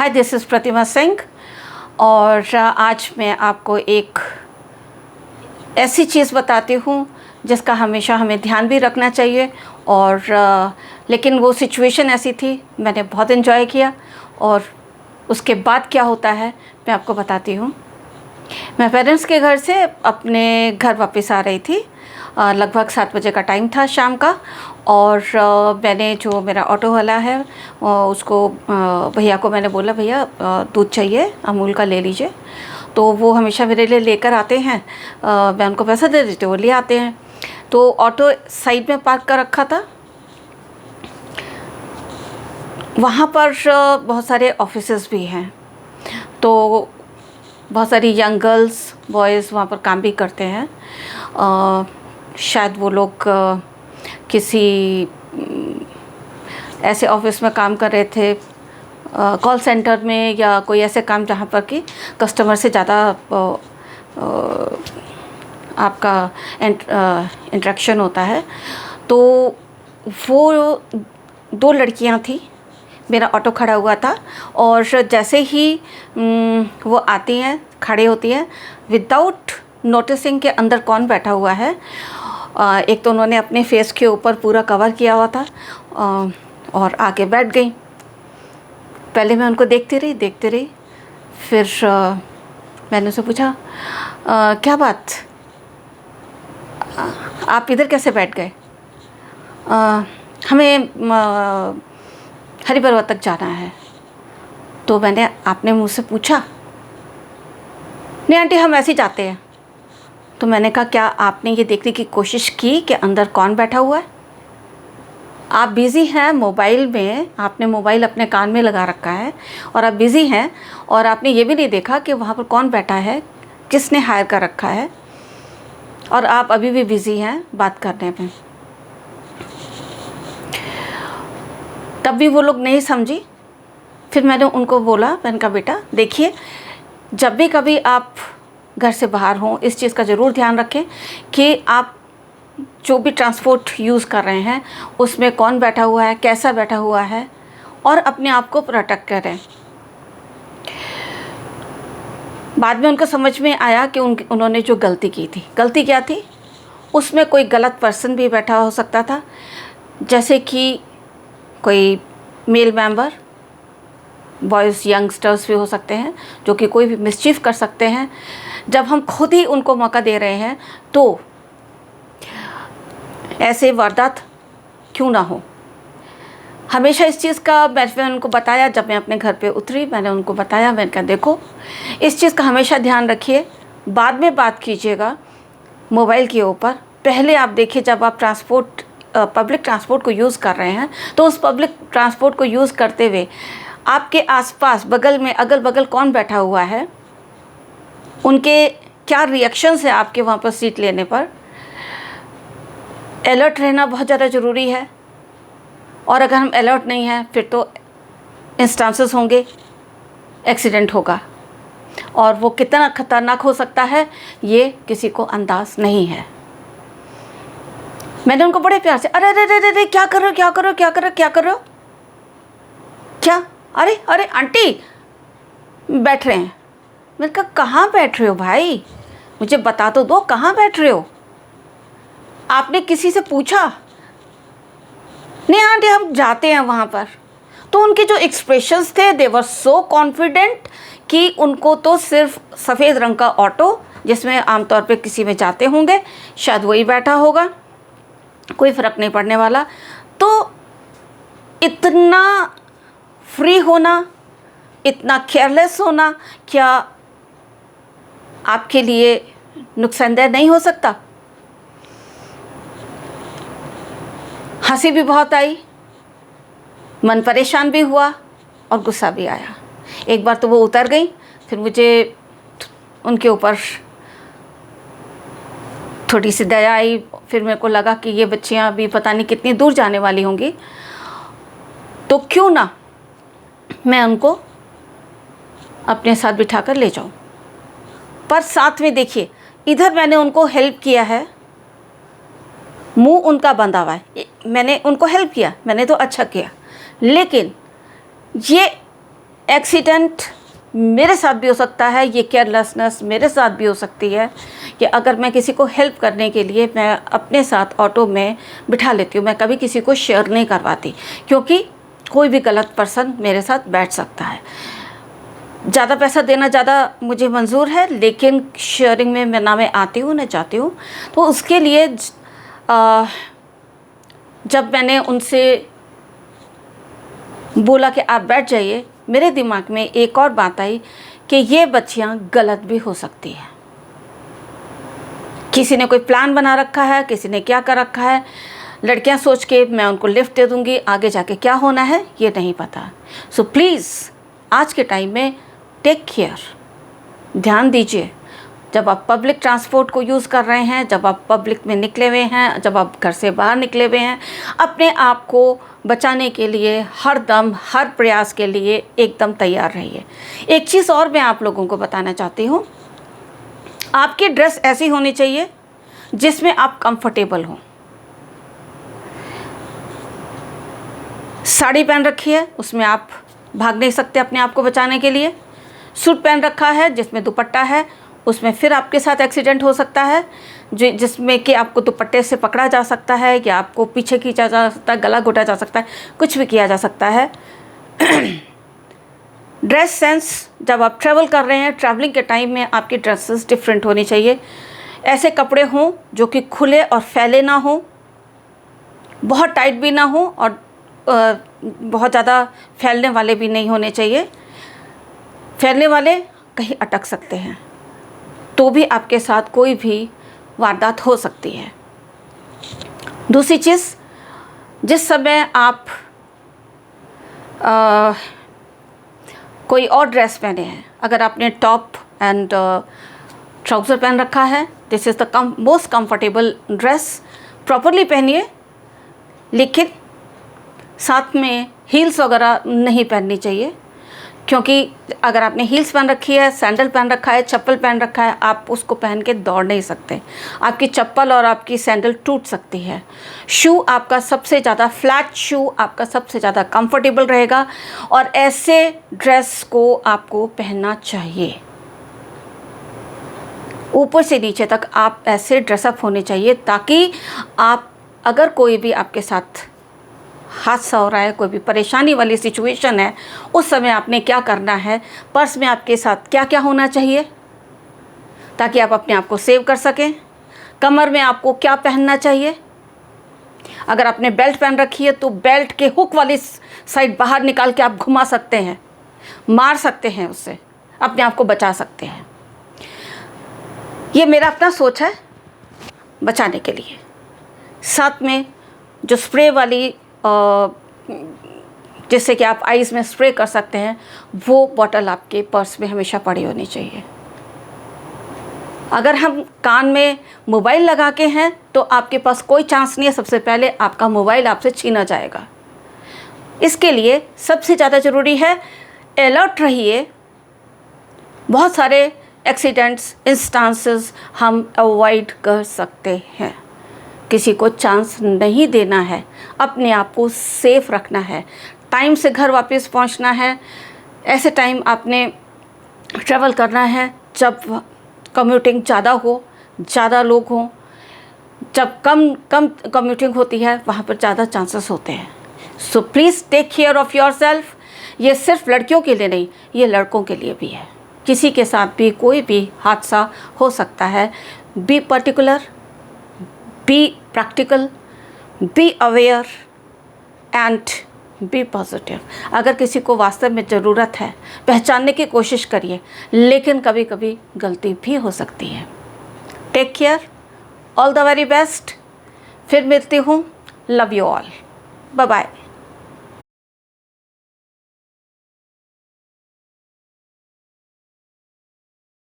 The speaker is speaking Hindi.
हाय, दिस इज़ प्रतिमा सिंह और आज मैं आपको एक ऐसी चीज़ बताती हूँ जिसका हमेशा हमें ध्यान भी रखना चाहिए और लेकिन वो सिचुएशन ऐसी थी, मैंने बहुत एंजॉय किया और उसके बाद क्या होता है मैं आपको बताती हूँ। मैं पेरेंट्स के घर से अपने घर वापस आ रही थी। लगभग 7 बजे का टाइम था शाम का और मैंने जो मेरा ऑटो वाला है उसको भैया को मैंने बोला, भैया दूध चाहिए अमूल का, ले लीजिए। तो वो हमेशा मेरे लिए लेकर आते हैं। मैं उनको पैसा दे देती हूँ, वो ले आते हैं। तो ऑटो साइड में पार्क कर रखा था। वहाँ पर बहुत सारे ऑफिसेस भी हैं, तो बहुत सारी यंग गर्ल्स बॉयज़ वहाँ पर काम भी करते हैं। शायद वो लोग किसी ऐसे ऑफिस में काम कर रहे थे, कॉल सेंटर में या कोई ऐसे काम जहाँ पर कि कस्टमर से ज़्यादा आपका इंटरेक्शन होता है। तो वो 2 लड़कियाँ थी, मेरा ऑटो खड़ा हुआ था और जैसे ही वो आती हैं, खड़े होती हैं, विदाउट नोटिसिंग के अंदर कौन बैठा हुआ है। एक तो उन्होंने अपने फेस के ऊपर पूरा कवर किया हुआ था और आके बैठ गई। पहले मैं उनको देखती रही, फिर मैंने उनसे पूछा, क्या बात, आप इधर कैसे बैठ गए? हमें हरिपर्वत तक जाना है। तो मैंने आपने मुझसे पूछा, नहीं आंटी हम ऐसे ही जाते हैं। तो मैंने कहा, क्या आपने ये देखने की कोशिश की कि अंदर कौन बैठा हुआ है? आप बिज़ी हैं मोबाइल में, आपने मोबाइल अपने कान में लगा रखा है और आप बिज़ी हैं और आपने ये भी नहीं देखा कि वहाँ पर कौन बैठा है, किसने हायर कर रखा है, और आप अभी भी बिज़ी हैं बात करने में। तब भी वो लोग नहीं समझी। फिर मैंने उनको बोला, मैंने कहा बेटा देखिए, जब भी कभी आप घर से बाहर हों इस चीज़ का ज़रूर ध्यान रखें कि आप जो भी ट्रांसपोर्ट यूज़ कर रहे हैं उसमें कौन बैठा हुआ है, कैसा बैठा हुआ है, और अपने आप को प्रोटेक्ट करें। बाद में उनको समझ में आया कि उन्होंने जो गलती की थी, गलती क्या थी, उसमें कोई गलत पर्सन भी बैठा हो सकता था, जैसे कि कोई मेल मेंबर, बॉयज़ यंगस्टर्स भी हो सकते हैं जो कि कोई भी मिसचीफ कर सकते हैं। जब हम खुद ही उनको मौका दे रहे हैं तो ऐसे वारदात क्यों ना हो। हमेशा इस चीज़ का मैंने उनको बताया। जब मैं अपने घर पे उतरी मैंने उनको बताया, मैंने कहा देखो इस चीज़ का हमेशा ध्यान रखिए, बाद में बात कीजिएगा मोबाइल के ऊपर। पहले आप देखिए, जब आप पब्लिक ट्रांसपोर्ट को यूज़ कर रहे हैं तो उस पब्लिक ट्रांसपोर्ट को यूज़ करते हुए आपके आसपास बगल में अगल बगल कौन बैठा हुआ है, उनके क्या रिएक्शंस है आपके वहाँ पर सीट लेने पर। अलर्ट रहना बहुत ज़्यादा ज़रूरी है। और अगर हम अलर्ट नहीं हैं फिर तो इंस्टांसेस होंगे, एक्सीडेंट होगा, और वो कितना ख़तरनाक हो सकता है ये किसी को अंदाज़ नहीं है। मैंने उनको बड़े प्यार से, अरे अरे अरे अरे क्या कर रहे हो, क्या कर रहे हो, क्या कर रहे हो, क्या कर रहे हो, क्या, अरे अरे आंटी बैठ रहे हैं। मैंने कहा कहाँ बैठ रहे हो भाई, मुझे बता तो दो कहाँ बैठ रहे हो। आपने किसी से पूछा? नहीं आंटी हम जाते हैं वहाँ पर। तो उनके जो एक्सप्रेशंस थे दे वर सो कॉन्फिडेंट कि उनको तो सिर्फ सफ़ेद रंग का ऑटो जिसमें आमतौर पे किसी में जाते होंगे शायद वही बैठा होगा, कोई फ़र्क नहीं पड़ने वाला। तो इतना फ्री होना, इतना केयरलेस होना क्या आपके लिए नुकसानदेह नहीं हो सकता? हंसी भी बहुत आई, मन परेशान भी हुआ और गुस्सा भी आया। एक बार तो वो उतर गई, फिर मुझे उनके ऊपर थोड़ी सी दया आई। फिर मेरे को लगा कि ये बच्चियां अभी पता नहीं कितनी दूर जाने वाली होंगी, तो क्यों ना मैं उनको अपने साथ बिठाकर ले जाऊं। पर साथ में देखिए, इधर मैंने उनको हेल्प किया है, मुंह उनका बंधा हुआ है, मैंने उनको हेल्प किया, मैंने तो अच्छा किया, लेकिन ये एक्सीडेंट मेरे साथ भी हो सकता है, ये केयरलेसनेस मेरे साथ भी हो सकती है कि अगर मैं किसी को हेल्प करने के लिए मैं अपने साथ ऑटो में बिठा लेती हूँ, मैं कभी किसी को शेयर नहीं करवाती, क्योंकि कोई भी गलत पर्सन मेरे साथ बैठ सकता है। ज़्यादा पैसा देना ज़्यादा मुझे मंजूर है, लेकिन शेयरिंग में ना मैं आती हूँ ना जाती हूँ। तो उसके लिए जब मैंने उनसे बोला कि आप बैठ जाइए, मेरे दिमाग में एक और बात आई कि ये बच्चियां गलत भी हो सकती हैं। किसी ने कोई प्लान बना रखा है, किसी ने क्या कर रखा है। लड़कियां सोच के मैं उनको लिफ्ट दे दूंगी, आगे जाके क्या होना है ये नहीं पता। सो प्लीज़ आज के टाइम में टेक केयर, ध्यान दीजिए। जब आप पब्लिक ट्रांसपोर्ट को यूज़ कर रहे हैं, जब आप पब्लिक में निकले हुए हैं, जब आप घर से बाहर निकले हुए हैं, अपने आप को बचाने के लिए हर दम हर प्रयास के लिए एकदम तैयार रहिए। एक चीज़ और मैं आप लोगों को बताना चाहती हूँ, आपकी ड्रेस ऐसी होनी चाहिए जिसमें आप कंफर्टेबल हों। साड़ी पहन रखी है, उसमें आप भाग नहीं सकते अपने आप को बचाने के लिए। सूट पहन रखा है जिसमें दुपट्टा है, उसमें फिर आपके साथ एक्सीडेंट हो सकता है, जिसमें कि आपको दुपट्टे से पकड़ा जा सकता है या आपको पीछे खींचा जा सकता है, गला घोटा जा सकता है, कुछ भी किया जा सकता है। ड्रेस सेंस, जब आप ट्रैवल कर रहे हैं, ट्रैवलिंग के टाइम में आपकी ड्रेसेस डिफरेंट होनी चाहिए। ऐसे कपड़े हों जो कि खुले और फैले ना हों, बहुत टाइट भी ना हो और बहुत ज़्यादा फैलने वाले भी नहीं होने चाहिए। फैलने वाले कहीं अटक सकते हैं, तो भी आपके साथ कोई भी वारदात हो सकती है। दूसरी चीज़, जिस समय आप कोई और ड्रेस पहने हैं, अगर आपने टॉप एंड ट्राउज़र पहन रखा है, this is the most comfortable dress, properly पहनिए, लेकिन साथ में हील्स वगैरह नहीं पहननी चाहिए, क्योंकि अगर आपने हील्स पहन रखी है, सैंडल पहन रखा है, चप्पल पहन रखा है, आप उसको पहन के दौड़ नहीं सकते। आपकी चप्पल और आपकी सैंडल टूट सकती है। शू आपका सबसे ज़्यादा, फ्लैट शू आपका सबसे ज़्यादा कंफर्टेबल रहेगा, और ऐसे ड्रेस को आपको पहनना चाहिए। ऊपर से नीचे तक आप ऐसे ड्रेसअप होने चाहिए, ताकि आप, अगर कोई भी आपके साथ हादसा हो रहा है, कोई भी परेशानी वाली सिचुएशन है, उस समय आपने क्या करना है, पर्स में आपके साथ क्या क्या होना चाहिए ताकि आप अपने आप को सेव कर सकें। कमर में आपको क्या पहनना चाहिए, अगर आपने बेल्ट पहन रखी है तो बेल्ट के हुक वाली साइड बाहर निकाल के आप घुमा सकते हैं, मार सकते हैं, उससे अपने आप को बचा सकते हैं। ये मेरा अपना सोच है बचाने के लिए। साथ में जो स्प्रे वाली जिससे कि आप आइज़ में स्प्रे कर सकते हैं, वो बॉटल आपके पर्स में हमेशा पड़ी होनी चाहिए। अगर हम कान में मोबाइल लगा के हैं तो आपके पास कोई चांस नहीं है, सबसे पहले आपका मोबाइल आपसे छीना जाएगा। इसके लिए सबसे ज़्यादा ज़रूरी है अलर्ट रहिए। बहुत सारे एक्सीडेंट्स, इंस्टांसेस हम अवॉइड कर सकते हैं। किसी को चांस नहीं देना है, अपने आप को सेफ रखना है, टाइम से घर वापस पहुंचना है। ऐसे टाइम आपने ट्रैवल करना है जब कम्यूटिंग ज़्यादा हो, ज़्यादा लोग हों। जब कम कम्यूटिंग होती है, वहाँ पर ज़्यादा चांसेस होते हैं। So please take care of yourself. ये सिर्फ लड़कियों के लिए नहीं, ये लड़कों के लिए भी है। किसी के साथ भी कोई भी हादसा हो सकता है। Be particular, be practical, be aware and be positive. अगर किसी को वास्तव में ज़रूरत है, पहचानने की कोशिश करिए, लेकिन कभी कभी गलती भी हो सकती है। Take care, all the very best. फिर मिलती हूँ। Love you all, bye bye.